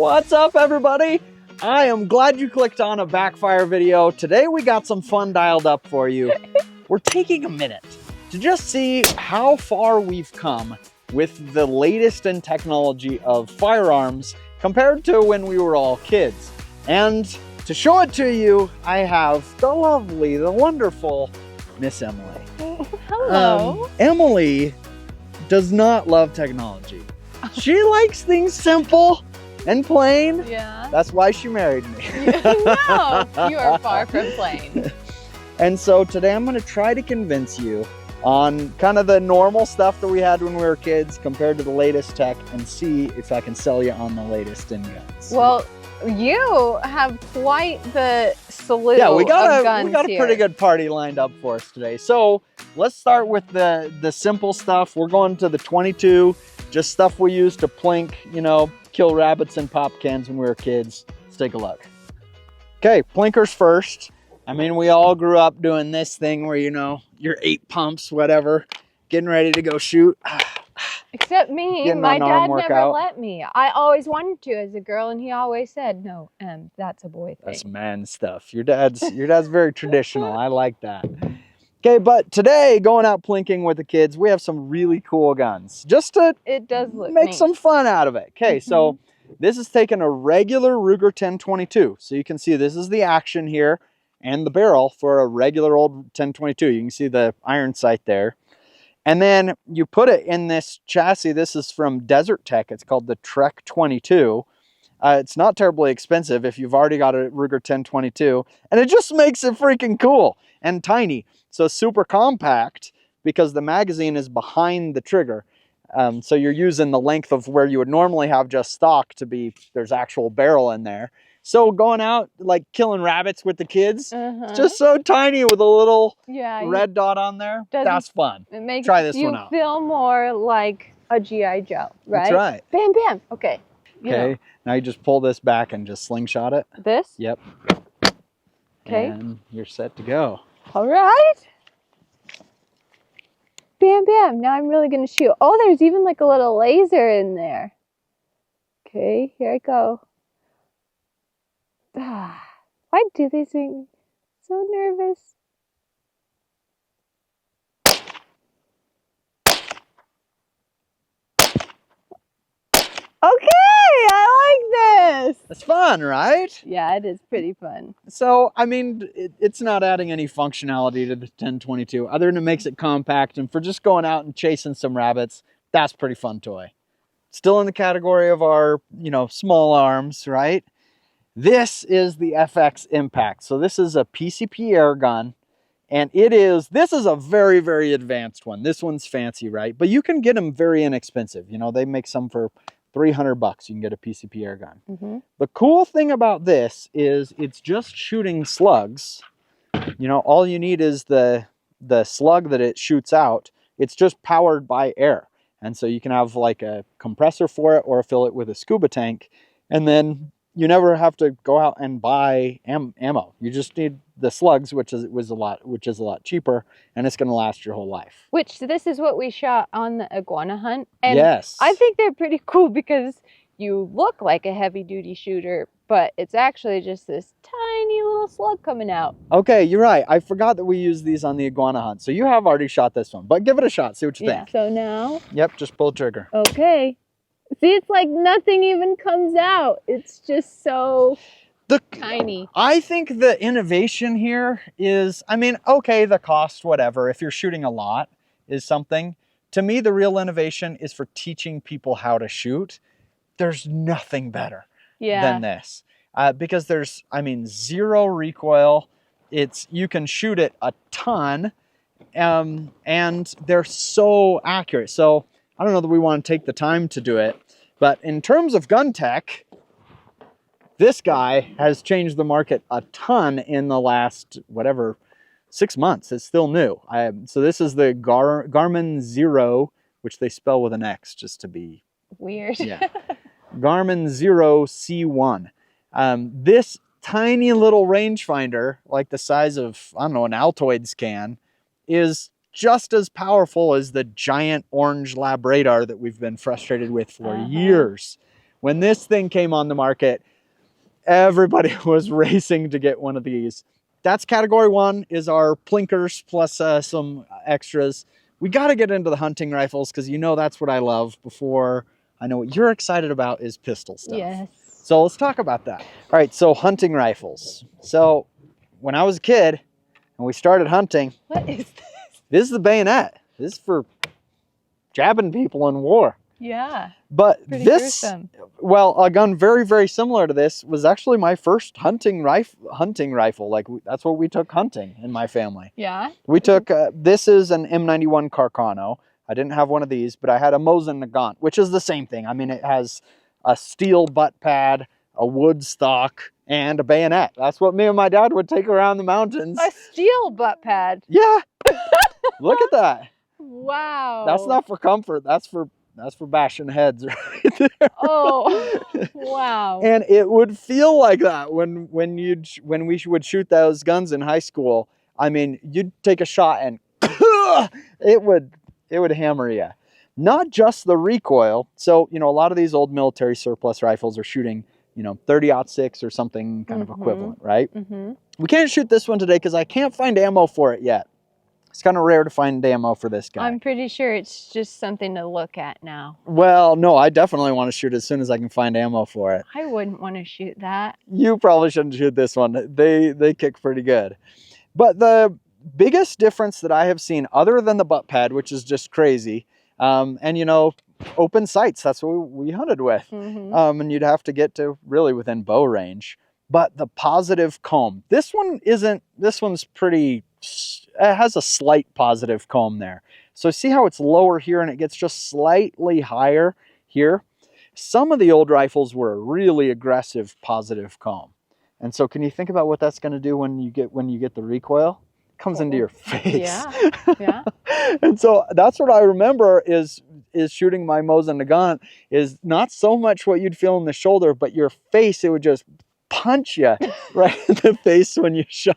What's up, everybody? I am glad you clicked on a Backfire video. Today we got some fun dialed up for you. We're taking a minute to just see how far we've come with the latest in technology of firearms compared to when we were all kids. And to show it to you, I have the lovely, the wonderful Miss Emily. Hello. Emily does not love technology. She likes things simple and plain. Yeah. That's why she married me. No, you are far from plain. And so today I'm going to try to convince you on kind of the normal stuff that we had when we were kids compared to the latest tech, and see if I can sell you on the latest in guns. Well, you have quite the slew we got of guns a pretty good party lined up for us today. So let's start with the simple stuff. We're going to the 22, just stuff we used to plink, you know, kill rabbits and pop cans when we were kids. Let's take a look. Okay, plinkers first. I mean, we all grew up doing this thing where, you know, your 8 pumps, whatever, getting ready to go shoot. Except me, Getting my an arm dad never workout. let me. I always wanted to as a girl, and he always said, no, that's a boy thing. That's man stuff. Your dad's very traditional. I like that. Okay, but today, going out plinking with the kids, we have some really cool guns. Just to It does look make neat. some fun out of it. Okay, so this is taking a regular Ruger 1022. So you can see this is the action here and the barrel for a regular old 1022. You can see the iron sight there. And then you put it in this chassis. This is from Desert Tech. It's called the Trek 22. It's not terribly expensive if you've already got a Ruger 1022. And it just makes it freaking cool and tiny. So super compact because the magazine is behind the trigger. So you're using the length of where you would normally have just stock to be, there's actual barrel in there. So going out, like killing rabbits with the kids, it's just so tiny with a little red dot on there. That's fun. It makes Try this one you out. feel more like a G.I. Joe, right? That's right. Bam, bam. Okay. Okay, now you just pull this back and just slingshot it. This? Yep. Okay. And you're set to go. All right. Bam, bam. Now I'm really going to shoot. Oh, there's even like a little laser in there. Okay, here I go. Why do these make me so nervous? Okay, I like this. It's fun, right? Yeah, it is pretty fun. So, I mean, it's not adding any functionality to the 1022 other than it makes it compact, and for just going out and chasing some rabbits, that's a pretty fun toy. Still in the category of our, you know, small arms, right? This is the FX Impact. So this is a PCP air gun, and this is a very, very advanced one. This one's fancy, right? But you can get them very inexpensive. You know, they make some for $300. You can get a PCP air gun. The cool thing about this is it's just shooting slugs. You know, all you need is the slug that it shoots out. It's just powered by air. And so you can have like a compressor for it or fill it with a scuba tank. And then you never have to go out and buy ammo. You just need the slugs, which is a lot cheaper, and it's going to last your whole life. Which this is what we shot on the iguana hunt. And yes. I think they're pretty cool because you look like a heavy duty shooter, but it's actually just this tiny little slug coming out. Okay, you're right. I forgot that we used these on the iguana hunt. So you have already shot this one, but give it a shot. See what you think. So now. Yep, just pull the trigger. Okay. See, it's like nothing even comes out. It's just so tiny. I think the innovation here is, I mean, okay, the cost, whatever, if you're shooting a lot is something. To me, the real innovation is for teaching people how to shoot. There's nothing better than this. Because there's, I mean, zero recoil. You can shoot it a ton, and they're so accurate. So I don't know that we want to take the time to do it, but in terms of gun tech, this guy has changed the market a ton in the last, 6 months. It's still new. So this is the Garmin Zero, which they spell with an X just to be weird. Yeah. Garmin Zero C1. This tiny little rangefinder, like the size of, I don't know, an Altoids can, is just as powerful as the giant orange lab radar that we've been frustrated with for years. When this thing came on the market, everybody was racing to get one of these. That's category 1, is our plinkers plus some extras. We got to get into the hunting rifles because that's what I love. Before I know what you're excited about is pistol stuff. Yes. So let's talk about that. All right, so hunting rifles. So when I was a kid and we started hunting. What is this? This is the bayonet. This is for jabbing people in war. Yeah. But Pretty this, gruesome. well, a gun very, very similar to this was actually my first hunting rifle. Like, that's what we took hunting in my family. Yeah. We took, this is an M91 Carcano. I didn't have one of these, but I had a Mosin Nagant, which is the same thing. I mean, it has a steel butt pad, a wood stock, and a bayonet. That's what me and my dad would take around the mountains. A steel butt pad. Yeah. Look at that. Wow. That's not for comfort. That's for bashing heads right there. Oh, wow. And it would feel like that when we would shoot those guns in high school. I mean, you'd take a shot and it would hammer you. Not just the recoil. So, a lot of these old military surplus rifles are shooting, 30-06 or something kind of equivalent, right? We can't shoot this one today because I can't find ammo for it yet. It's kind of rare to find ammo for this guy. I'm pretty sure it's just something to look at now. Well, no, I definitely want to shoot as soon as I can find ammo for it. I wouldn't want to shoot that. You probably shouldn't shoot this one. They kick pretty good. But the biggest difference that I have seen, other than the butt pad, which is just crazy, and open sights, that's what we hunted with. And you'd have to get to really within bow range. But the positive comb, this one's pretty, it has a slight positive comb there. So see how it's lower here and it gets just slightly higher here? Some of the old rifles were a really aggressive positive comb. And so can you think about what that's going to do when you get the recoil? It comes into your face. Yeah. And so that's what I remember is shooting my Mosin Nagant, is not so much what you'd feel in the shoulder, but your face, it would just punch you right in the face when you shot.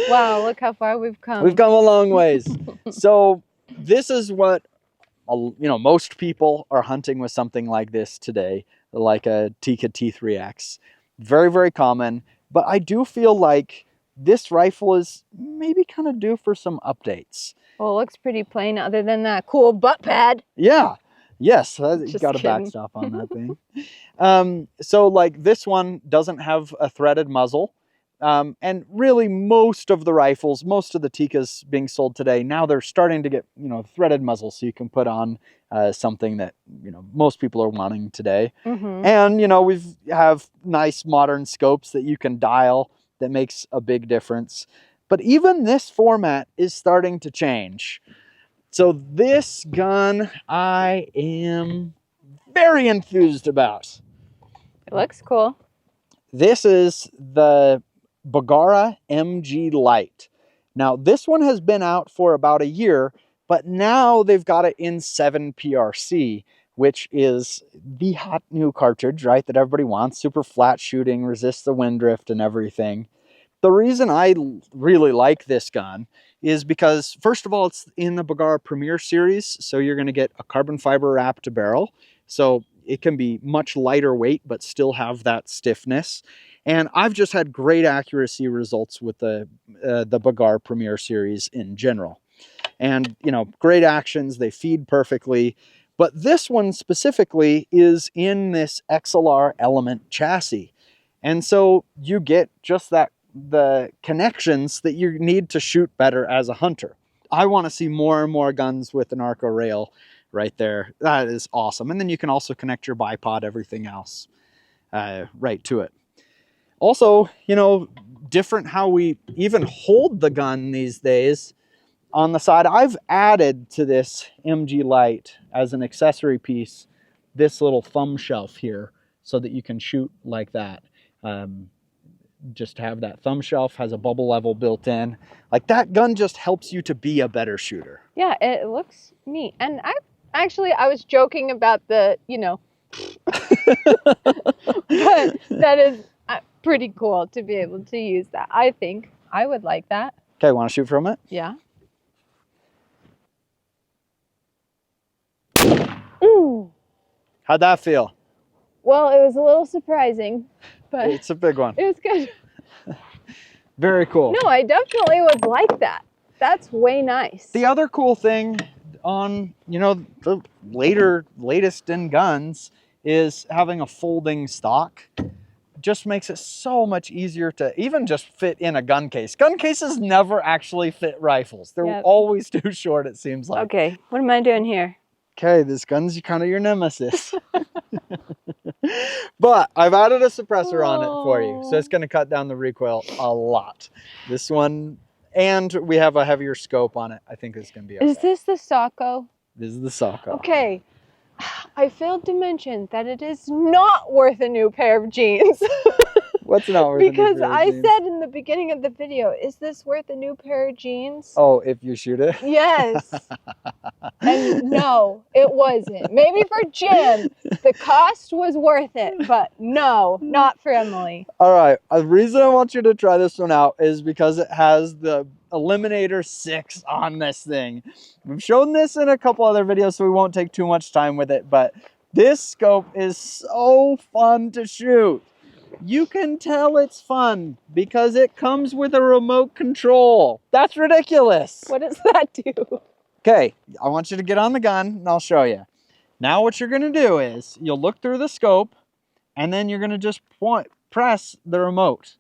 Wow, look how far we've come. We've come a long ways. So this is what most people are hunting with something like this today, like a Tikka T3X. Very, very common. But I do feel like this rifle is maybe kind of due for some updates. Well, it looks pretty plain other than that cool butt pad. Yeah. Yes, you got a kidding. backstop on that thing. So like this one doesn't have a threaded muzzle. And really most of the rifles, most of the Tikkas being sold today, now they're starting to get, threaded muzzle so you can put on something that, most people are wanting today. And, we have nice modern scopes that you can dial that makes a big difference. But even this format is starting to change. So this gun I am very enthused about. It looks cool. This is the Bergara MG Light. Now this one has been out for about a year, but now they've got it in 7 PRC, which is the hot new cartridge, right, that everybody wants. Super flat shooting, resists the wind drift and everything. The reason I really like this gun is because, first of all, it's in the Bergara Premier series, so you're going to get a carbon fiber wrap to barrel. So it can be much lighter weight, but still have that stiffness. And I've just had great accuracy results with the Bergara Premier series in general. And, great actions, they feed perfectly. But this one specifically is in this XLR Element chassis. And so you get just the connections that you need to shoot better as a hunter. I want to see more and more guns with an Arco rail right there. That is awesome. And then you can also connect your bipod, everything else, right to it. Also, different how we even hold the gun these days. On the side, I've added to this MG Light as an accessory piece, this little thumb shelf here so that you can shoot like that. Just have that thumb shelf, has a bubble level built in. Like that gun just helps you to be a better shooter. Yeah, it looks neat. And I was joking about the, but that is pretty cool to be able to use that. I think I would like that. Okay, want to shoot from it? Yeah. Ooh. How'd that feel? Well, it was a little surprising, but It's a big one. it was good. Very cool. No, I definitely would like that. That's way nice. The other cool thing on, you know, the latest in guns is having a folding stock. Just makes it so much easier to even just fit in a gun case. Gun cases never actually fit rifles. They're always too short, it seems like. Okay, what am I doing here? Okay, this gun's kind of your nemesis. But I've added a suppressor on it for you, so it's going to cut down the recoil a lot. This one, and we have a heavier scope on it. I think it's going to be okay. Is this the Socko? This is the Socko. Okay. I failed to mention that it is not worth a new pair of jeans. What's not worth a new pair of jeans? Because I said in the beginning of the video, is this worth a new pair of jeans? Oh, if you shoot it? Yes. And no, it wasn't. Maybe for Jim, the cost was worth it, but no, not for Emily. All right. The reason I want you to try this one out is because it has the Eliminator 6 on this thing. We've shown this in a couple other videos, so we won't take too much time with it, but this scope is so fun to shoot. You can tell it's fun because it comes with a remote control. That's ridiculous. What does that do? Okay, I want you to get on the gun and I'll show you. Now what you're going to do is you'll look through the scope and then you're going to just press the remote.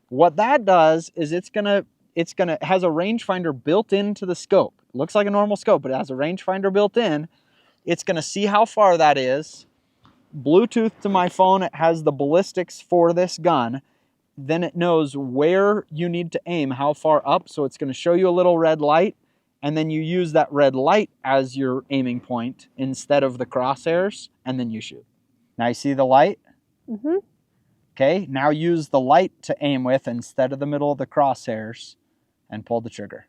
What that does is it has a rangefinder built into the scope. It looks like a normal scope, but it has a rangefinder built in. It's going to see how far that is. Bluetooth to my phone, it has the ballistics for this gun. Then it knows where you need to aim, how far up. So it's going to show you a little red light. And then you use that red light as your aiming point instead of the crosshairs. And then you shoot. Now you see the light? Mm-hmm. Okay, now use the light to aim with instead of the middle of the crosshairs and pull the trigger.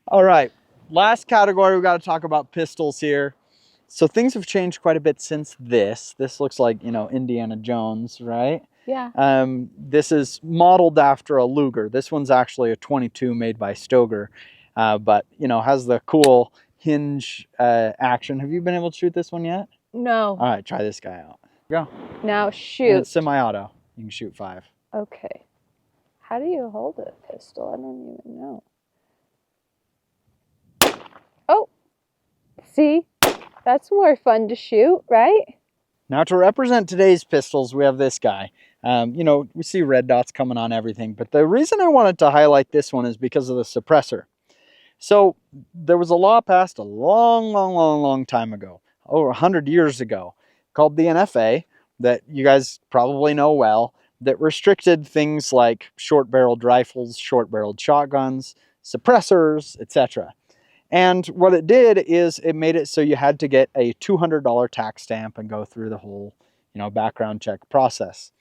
All right, last category, we've got to talk about pistols here. So things have changed quite a bit since this. This looks like, you know, Indiana Jones, right? Yeah. This is modeled after a Luger. This one's actually a 22 made by Stoeger, but, you know, has the cool hinge action. Have you been able to shoot this one yet? No. All right, try this guy out. Go. Now And shoot. it's semi-auto. You can shoot 5. Okay. How do you hold a pistol? I don't even know. Oh. See? That's more fun to shoot, right? Now to represent today's pistols, we have this guy. You know, we see red dots coming on everything, but the reason I wanted to highlight this one is because of the suppressor. So there was a law passed a long time ago, over 100 years ago, called the NFA, that you guys probably know well, that restricted things like short-barreled rifles, short-barreled shotguns, suppressors, etc. And what it did is it made it so you had to get a $200 tax stamp and go through the whole, you know, background check process.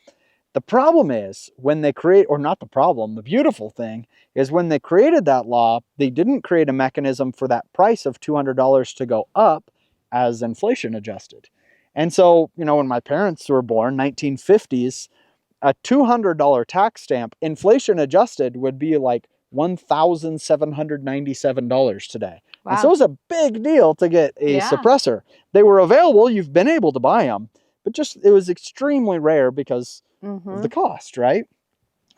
The problem is when they create, or not the problem, the beautiful thing is when they created that law, they didn't create a mechanism for that price of $200 to go up as inflation adjusted. And so, you know, when my parents were born, 1950s, a $200 tax stamp, inflation adjusted, would be like $1,797 today. Wow. And so it was a big deal to get a suppressor. They were available, you've been able to buy them, but just it was extremely rare because of the cost, right?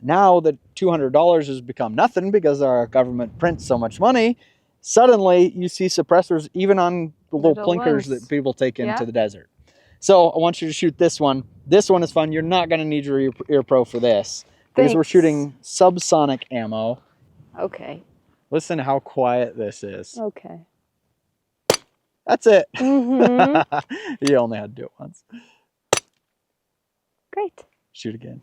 Now that $200 has become nothing because our government prints so much money, suddenly you see suppressors even on the little plinkers that people take into the desert. So I want you to shoot this one. This one is fun. You're not going to need your ear pro for this because we're shooting subsonic ammo. Okay. Listen to how quiet this is. Okay. That's it. Mm-hmm. You only had to do it once. Great. Shoot again.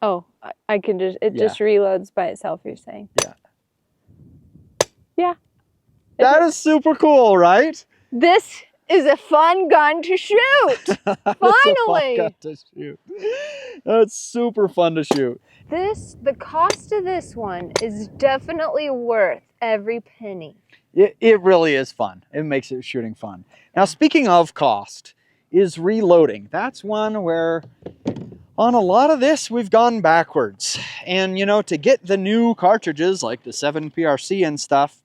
Oh, I can just, it just reloads by itself, you're saying? Yeah. Yeah. That is super cool, right? This is a fun gun to shoot. Finally. Gun to shoot. That's super fun to shoot. The cost of this one is definitely worth every penny. It really is fun. It makes it shooting fun. Now, speaking of cost, is reloading. That's one where on a lot of this, we've gone backwards. And, you know, to get the new cartridges, like the 7 PRC and stuff,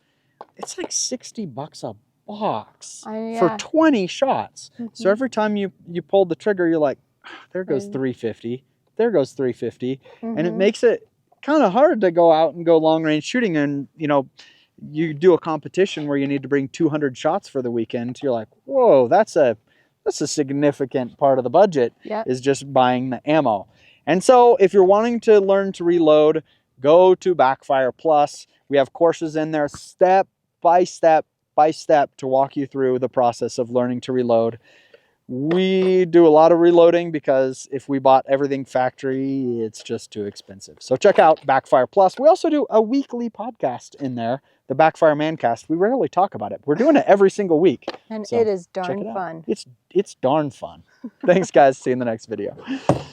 it's like $60 a box for Yeah. 20 shots. So every time you pulled the trigger, you're like, there goes Right. 350. There goes 350. And it Mhm. makes it kind of hard to go out and go long range shooting. And, you know, you do a competition where you need to bring 200 shots for the weekend. You're like, whoa, that's a significant part of the budget. Yep. Is just buying the ammo. And so if you're wanting to learn to reload, go to Backfire Plus. We have courses in there step by step to walk you through the process of learning to reload. We do a lot of reloading because if we bought everything factory, it's just too expensive. So check out Backfire Plus. We also do a weekly podcast in there, the Backfire Mancast. We rarely talk about it. We're doing it every single week. And So it is check darn it out. fun. It's darn fun. Thanks, guys. See you in the next video.